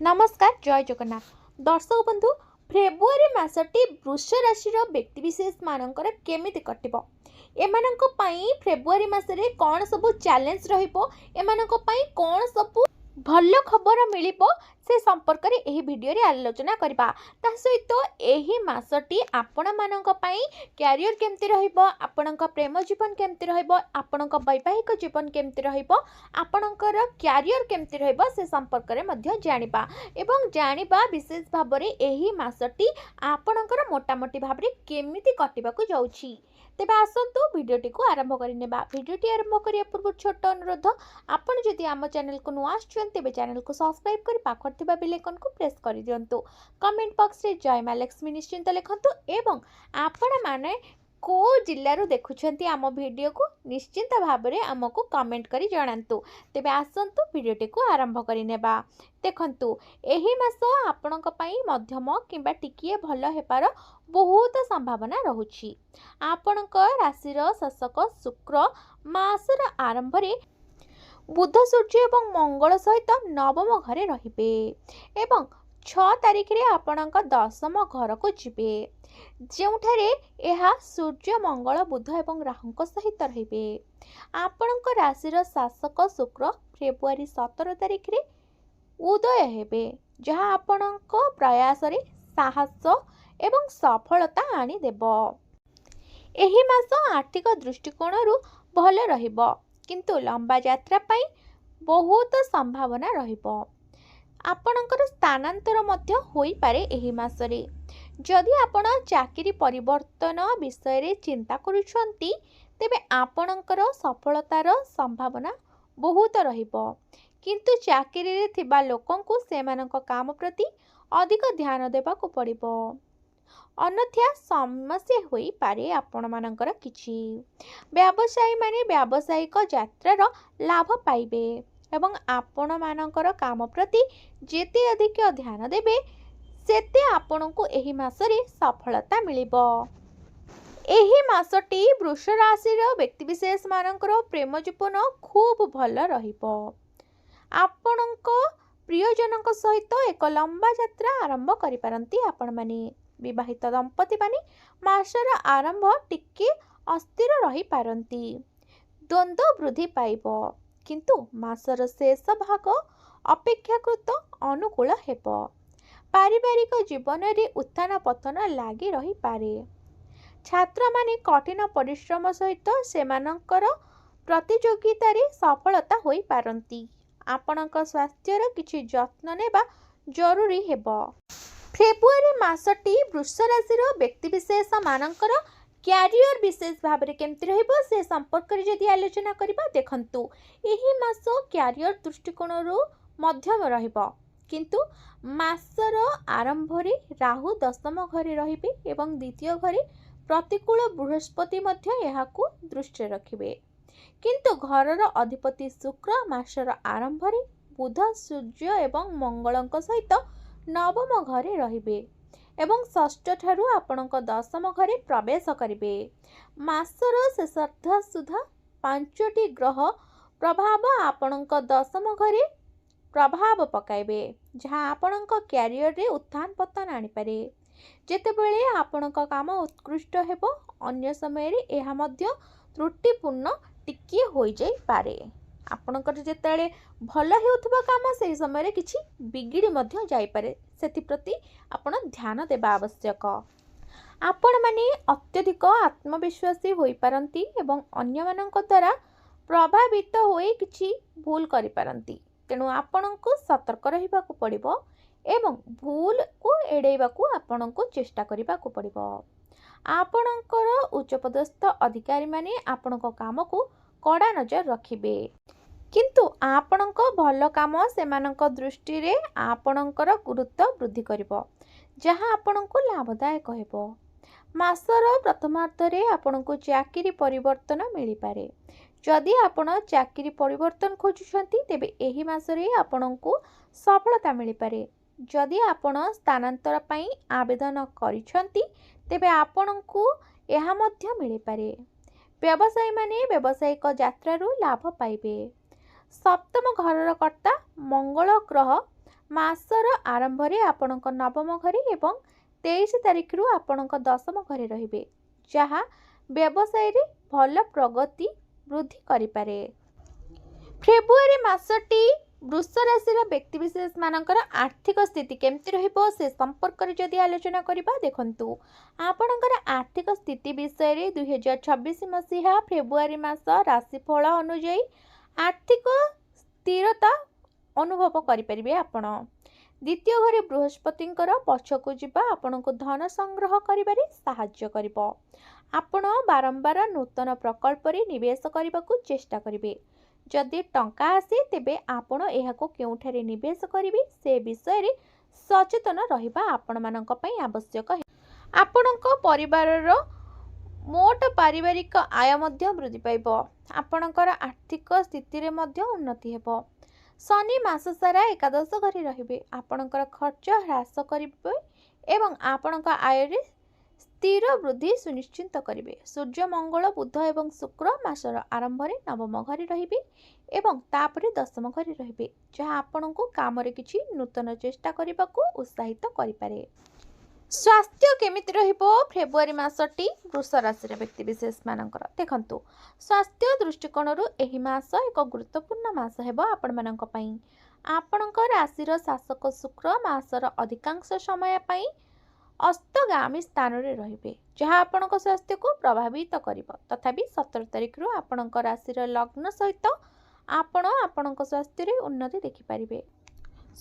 नमस्कार जय जगन्नाथ दर्शक बंधु फेब्रुआरी मासटी वृष राशि व्यक्तिशेष मानकर केमिति कटिबो एमानंको पई फेब्रुआरी मासरे कौन सब चैलेंज रहिबो एमानंको पई कौन सब भल खबर मिलिबो से संपर्क रे एही वीडियो रे आलोचना करबा ता सहित एही मासटी आपण मानक पई कैरियर केमति रहिबो आपणक प्रेम जीवन केमति रहिबो आपणक वैवाहिक जीवन केमति रहिबो आपणकर कैरियर केमति रहिबो से संपर्क रे मध्य जानिबा एवं जानिबा विशेष भाव रे एही मासटी आपणकर मोटामोटी भाव रे केमिति कटिबा को जाउछि। तेबे आसंतु भिडियोटी को आरंभ करिनेबा। भिडियोटी आरंभ करिया पूर्व छोट अनुरोध आपण जदि आम चैनल को नुआ आछन तेबे चैनल को सब्सक्राइब करि पाखर थिबा बेल आइकन को प्रेस करि दियंतु। कमेंट बॉक्स रे जय मां लक्ष्मी निश्चिंत लिखंतु एवं आपण माने को जिल्लारू देखुछंती आम वीडियो को निश्चिंत भाव में आमको कमेंट करी जणांतु। तेबे आसंतु वीडियोटी को आरंभ करिनेबा। देखंतु एही मास आपणक पई मध्यम किंबा टिकिए भल हेपार बहुत संभावना रहुछि। आपणक राशिर शासक शुक्र मासर आरंभ रे बुध सूर्य एवं मंगल सहित नवम घरे रहिबे एवं 6 तारिख रे आपणक दशम घर को जिबे जोठारे यह सूर्य मंगल बुध एवं राहु सहित रहिबे। आपणक राशिर शासक शुक्र फेब्रुआरी 17 तारिख रे उदय हेबे जहाँ आपणक प्रयास रे साहस एवं सफलता आनी देबो। एही मास आर्थिक दृष्टिकोण रु भल रहिबो किंतु लंबा यात्रा पई बहुत संभावना रहिबो। आपणकर स्थानांतर मध्य होई पारे एही मासरे। जदि आपण चाकरी परिवर्तन विषय रे चिंता करूछंती तेबे आपणकर सफलतार संभावना बहुत रहिबो किंतु चाकरी रे थिबा लोकंकु सेमानक काम प्रति अधिक ध्यान देबा को पड़िबो अन्यथा समस्या होई पारे आपण मानकर किछि। व्यवसायी माने व्यावसायिक यात्रार लाभ पाइबे एवं आपण मानकर काम प्रति जेते अधिक ध्यान देबे सेते आपणको एही मासरे सफलता मिलिबो। एही मासटी वृष राशिर व्यक्तिविशेष मानकर प्रेम जीवन खूब भल रहिबो। आपणको प्रियजनक सहित एक लंबा यात्रा आरंभ करि पारंती। आपण माने विवाहित दंपति माने मासर आरंभ टिके अस्थिर रही पारंती। द्वंद्व वृद्धि पाइबो किंतु मासर शेष भाग अपेक्षाकृत अनुकूल हेबो। पारिवारिक जीवन रे उत्थान पतन लागी रही पारे। छात्र माने कठिन परिश्रम सहित सेमानकर प्रतियोगिता रे सफलता होई पारंती। आपणक स्वास्थ्यर किछि जत्न नेबा जरूरी हेबो। फेब्रुआरी मासटी वृष राशिर व्यक्तिविशेष मानकर कैरियर विशेष भाव में केमती रहिबो से संपर्क रे जदि आलोचना करिबा। देखंतु एही मास कैरियर दृष्टिकोण रु मध्यम रहिबो किंतु मासर आरंभ रे राहु दशम घरे रहिबे एवं द्वितीय घरे प्रतिकूल बृहस्पति मध्य एहाकु दृष्टि रखिबे किंतु घरर अधिपति शुक्र मासर आरंभ रे बुध सूर्य एवं मंगलक सहित नवम घरे रहिबे एवं षष्ठ ठारू आपणक दशम घरे प्रवेश करिबे। मासर शेषार्ध सुधा 5टी ग्रह प्रभाव आपणक दशम घरे प्रभाव पकाइबे जहाँ आपणक कैरियर रे उत्थान पतन आनी पारे। जेतेबेले आपणक काम उत्कृष्ट हेबो अन्य समय रे एहा मध्य त्रुटिपूर्ण टिकिए होई जाई पारे। आपणकर जेतेबेले भल हेउथबा काम सेही समय रे किछि बिगिड़ी मध्य जाई पारे सेति प्रति आपण ध्यान देबा आवश्यक। आपण माने अत्यधिक आत्मविश्वासी होई पारंती एवं अन्य मानक द्वारा प्रभावित होई किछि भूल करि पारंती तेणु आपणको सतर्क रहिबा को पड़िबो एवं भूल को एड़ेबा को आपणको चेष्टा करिबा को पड़िबो। आपणकर उच्चपदस्थ अधिकारी माने आपणको काम को कड़ा नजर रखिबे किंतु आपणको भल काम सेमानक दृष्टि रे आपणकर गुरुत्व वृद्धि करिबो जहाँ आपणको लाभदायक हेबो। मासर प्रथमार्ध रे आपणको चाकरी परिवर्तन मिली पारे। जदि आपण चाकरी परिवर्तन खोजुछंती तेबे एही मासरे आपणको सफलता मिली पारे। जदि आपण स्थानांतर पई आवेदन करिछंती तेबे आपणको एहा मध्य मिली पारे। व्यवसायी माने व्यावसायिक यात्रा रु लाभ पाइबे। सप्तम घरर कर्ता मंगल ग्रह ମାସର ଆରମ୍ଭରେ ଆପଣଙ୍କ ନବମ ଘରେ ଏବଂ 23 ତାରିଖରୁ ଆପଣଙ୍କ ଦଶମ ଘରେ ରହିବେ, ଯାହା ବ୍ୟବସାୟରେ ଭଲ ପ୍ରଗତି ବୃଦ୍ଧି କରିପାରେ। ଫେବୃଆରୀ ମାସଟି ବୃଷ ରାଶିର ବ୍ୟକ୍ତିବିଶେଷମାନଙ୍କର ଆର୍ଥିକ ସ୍ଥିତି କେମିତି ରହିବ ସେ ସମ୍ପର୍କରେ ଯଦି ଆଲୋଚନା କରିବା, ଦେଖନ୍ତୁ ଆପଣଙ୍କର ଆର୍ଥିକ ସ୍ଥିତି ବିଷୟରେ 2026 ମସିହା ଫେବୃଆରୀ ମାସ ରାଶିଫଳ ଅନୁଯାୟୀ ଆର୍ଥିକ ସ୍ଥିରତା ଅନୁଭବ କରିପାରିବେ ଆପଣ। ଦ୍ୱିତୀୟ ଘରେ ବୃହସ୍ପତିଙ୍କର ପଛକୁ ଯିବା ଆପଣଙ୍କୁ ଧନ ସଂଗ୍ରହ କରିବାରେ ସାହାଯ୍ୟ କରିବ। ଆପଣ ବାରମ୍ବାର ନୂତନ ପ୍ରକଳ୍ପରେ ନିବେଶ କରିବାକୁ ଚେଷ୍ଟା କରିବେ। ଯଦି ଟଙ୍କା ଆସେ ତେବେ ଆପଣ ଏହାକୁ କେଉଁଠାରେ ନିବେଶ କରିବେ ସେ ବିଷୟରେ ସଚେତନ ରହିବା ଆପଣମାନଙ୍କ ପାଇଁ ଆବଶ୍ୟକ। ଆପଣଙ୍କ ପରିବାରର ମୋଟ ପାରିବାରିକ ଆୟ ମଧ୍ୟ ବୃଦ୍ଧି ପାଇବ। ଆପଣଙ୍କର ଆର୍ଥିକ ସ୍ଥିତିରେ ମଧ୍ୟ ଉନ୍ନତି ହେବ। ଶନି ମାସ ସାରା ଏକାଦଶ ଘରେ ରହିବେ, ଆପଣଙ୍କର ଖର୍ଚ୍ଚ ହ୍ରାସ କରିବେ ଏବଂ ଆପଣଙ୍କ ଆୟରେ ସ୍ଥିର ବୃଦ୍ଧି ସୁନିଶ୍ଚିତ କରିବେ। ସୂର୍ଯ୍ୟ, ମଙ୍ଗଳ, ବୁଧ ଏବଂ ଶୁକ୍ର ମାସର ଆରମ୍ଭରେ ନବମ ଘରେ ରହିବେ ଏବଂ ତାପରେ ଦଶମ ଘରେ ରହିବେ, ଯାହା ଆପଣଙ୍କୁ କାମରେ କିଛି ନୂତନ ଚେଷ୍ଟା କରିବାକୁ ଉତ୍ସାହିତ କରିପାରେ। ସ୍ୱାସ୍ଥ୍ୟ କେମିତି ରହିବ ଫେବୃଆରୀ ମାସଟି ବୃଷ ରାଶିର ବ୍ୟକ୍ତିବିଶେଷମାନଙ୍କର? ଦେଖନ୍ତୁ, ସ୍ୱାସ୍ଥ୍ୟ ଦୃଷ୍ଟିକୋଣରୁ ଏହି ମାସ ଏକ ଗୁରୁତ୍ୱପୂର୍ଣ୍ଣ ମାସ ହେବ ଆପଣମାନଙ୍କ ପାଇଁ। ଆପଣଙ୍କ ରାଶିର ଶାସକ ଶୁକ୍ର ମାସର ଅଧିକାଂଶ ସମୟ ପାଇଁ ଅସ୍ତଗାମୀ ସ୍ଥାନରେ ରହିବେ, ଯାହା ଆପଣଙ୍କ ସ୍ୱାସ୍ଥ୍ୟକୁ ପ୍ରଭାବିତ କରିବ। ତଥାପି 17 ତାରିଖରୁ ଆପଣଙ୍କ ରାଶିର ଲଗ୍ନ ସହିତ ଆପଣ ଆପଣଙ୍କ ସ୍ୱାସ୍ଥ୍ୟରେ ଉନ୍ନତି ଦେଖିପାରିବେ।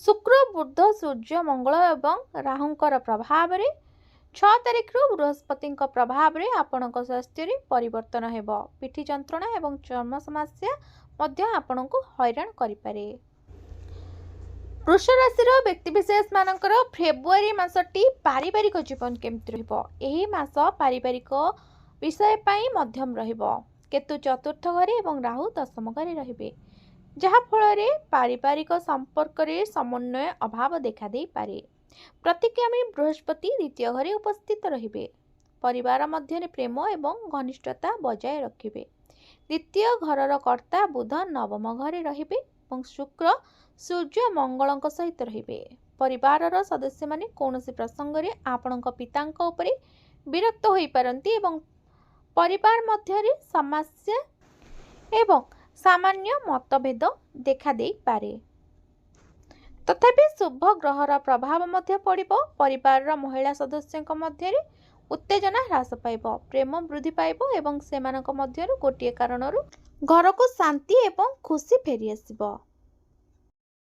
ଶୁକ୍ର, ବୁଧ, ସୂର୍ଯ୍ୟ, ମଙ୍ଗଳ ଏବଂ ରାହୁଙ୍କର ପ୍ରଭାବରେ 6 ତାରିଖରୁ ବୃହସ୍ପତିଙ୍କ ପ୍ରଭାବରେ ଆପଣଙ୍କ ସ୍ୱାସ୍ଥ୍ୟରେ ପରିବର୍ତ୍ତନ ହେବ। ପିଠି ଯନ୍ତ୍ରଣା ଏବଂ ଚର୍ମ ସମସ୍ୟା ମଧ୍ୟ ଆପଣଙ୍କୁ ହଇରାଣ କରିପାରେ। ବୃଷ ରାଶିର ବ୍ୟକ୍ତିବିଶେଷମାନଙ୍କର ଫେବୃଆରୀ ମାସଟି ପାରିବାରିକ ଜୀବନ କେମିତି ରହିବ? ଏହି ମାସ ପାରିବାରିକ ବିଷୟ ପାଇଁ ମଧ୍ୟମ ରହିବ। କେତୁ ଚତୁର୍ଥ ଘରେ ଏବଂ ରାହୁ ଦଶମ ଘରେ ରହିବେ, ଯାହାଫଳରେ ପାରିବାରିକ ସମ୍ପର୍କରେ ସମନ୍ୱୟ ଅଭାବ ଦେଖାଦେଇପାରେ। ପ୍ରତିଗାମୀ ବୃହସ୍ପତି ଦ୍ୱିତୀୟ ଘରେ ଉପସ୍ଥିତ ରହିବେ, ପରିବାର ମଧ୍ୟରେ ପ୍ରେମ ଏବଂ ଘନିଷ୍ଠତା ବଜାୟ ରଖିବେ। ଦ୍ୱିତୀୟ ଘରର କର୍ତ୍ତା ବୁଧ ନବମ ଘରେ ରହିବେ ଏବଂ ଶୁକ୍ର, ସୂର୍ଯ୍ୟ, ମଙ୍ଗଳଙ୍କ ସହିତ ରହିବେ। ପରିବାରର ସଦସ୍ୟମାନେ କୌଣସି ପ୍ରସଙ୍ଗରେ ଆପଣଙ୍କ ପିତାଙ୍କ ଉପରେ ବିରକ୍ତ ହୋଇପାରନ୍ତି ଏବଂ ପରିବାର ମଧ୍ୟରେ ସମସ୍ୟା ଏବଂ ସାମାନ୍ୟ ମତଭେଦ ଦେଖାଦେଇପାରେ। ତଥାପି ଶୁଭ ଗ୍ରହର ପ୍ରଭାବ ମଧ୍ୟ ପଡ଼ିବ। ପରିବାରର ମହିଳା ସଦସ୍ୟଙ୍କ ମଧ୍ୟରେ ଉତ୍ତେଜନା ହ୍ରାସ ପାଇବ, ପ୍ରେମ ବୃଦ୍ଧି ପାଇବ ଏବଂ ସେମାନଙ୍କ ମଧ୍ୟରୁ ଗୋଟିଏ କାରଣରୁ ଘରକୁ ଶାନ୍ତି ଏବଂ ଖୁସି ଫେରିଆସିବ।